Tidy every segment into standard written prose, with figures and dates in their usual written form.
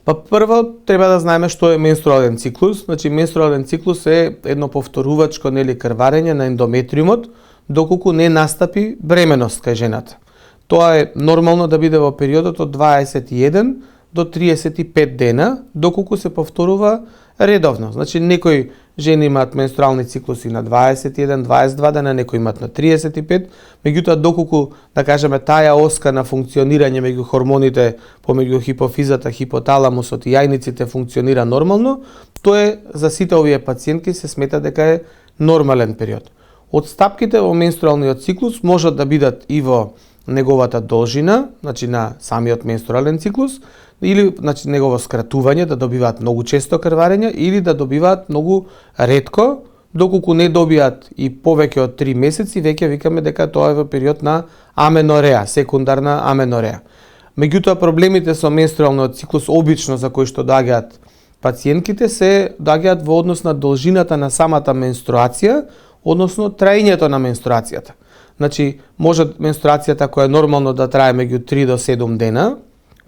Па прво треба да знаеме што е менструален циклус. Значи менструален циклус е едно повторувачко крварење на ендометриумот доколку не настапи бременост кај жената. Тоа е нормално да биде во периодот од 21 до 35 дена, доколку се повторува редовно. Значи некои жени имаат менструални циклуси на 21, 22 дена, некои имаат на 35, меѓутоа доколку, да кажеме, таа оска на функционирање меѓу хормоните помеѓу хипофизата, хипоталамусот и јајниците функционира нормално, тоа е за сите овие пациентки се смета дека е нормален период. Отстапките во менструалниот циклус можат да бидат и во неговата должина, значи на самиот менструален циклус, или значи негово скратување, да добиваат многу често крварење, или да добиваат многу ретко, доколку не добијат и повеќе од 3 месеци, веќе викаме дека тоа е во период на аменореа, секундарна аменореа. Меѓутоа проблемите со менструалниот циклус обично за кои што доаѓаат пациентките се доаѓаат во однос на должината на самата менструација, односно траењето на менструацијата. Значи, може менструацијата која е нормално да трае меѓу 3 до 7 дена,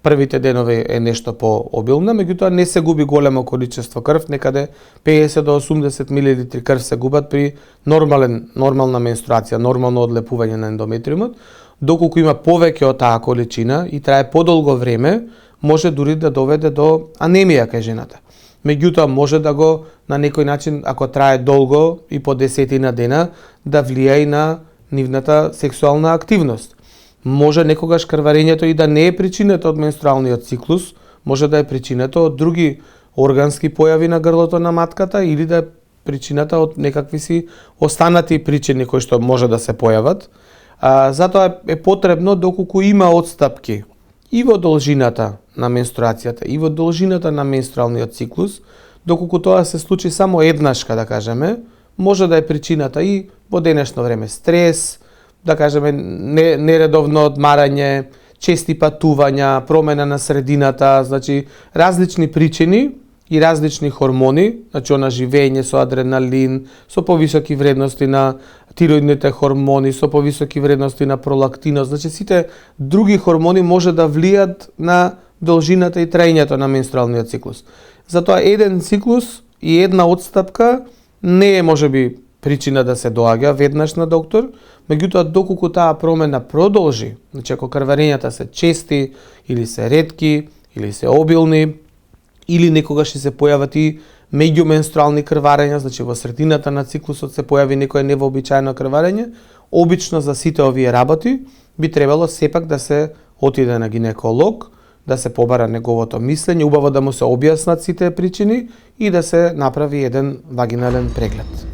првите денови е нешто пообилна, меѓутоа не се губи големо количество крв, некаде 50 до 80 мл крв се губат при нормална менструација, нормално одлепување на ендометриумот, доколку има повеќе од таа количина и трае подолго време, може дури да доведе до анемија кај жената. Меѓутоа може да го на некој начин, ако трае долго и по 10 дена, да влијае и на нивната сексуална активност. Може некогаш крварењето и да не е причинето од менструалниот циклус, може да е причинето од други органски појави на грлото на матката или да е причината од некакви си останати причини кои што може да се појават. Затоа е потребно доколку има отстапки и во должината на менструацијата и во должината на менструалниот циклус, доколку тоа се случи само еднашка, да кажеме, може да е причината и во денешно време стрес, да кажеме нередовно одмарање, чести патувања, промена на средината, значи различни причини и различни хормони, значи она живење со адреналин, со повисоки вредности на тироидните хормони, со повисоки вредности на пролактинот, значи сите други хормони може да влијат на должината и траењето на менструалниот циклус. Затоа еден циклус и една отстапка не е можеби причина да се доаѓа веднаш на доктор, меѓутоа доколку таа промена продолжи, значи ако крварењата се чести или се ретки или се обилни, или некогаш се појават и меѓуменструални крварења, значи во средината на циклусот се појави некое невообичаено крварење, обично за сите овие работи би требало сепак да се отиде на гинеколог, да се побара неговото мислење, убаво да му се објаснат сите причини и да се направи еден вагинален преглед.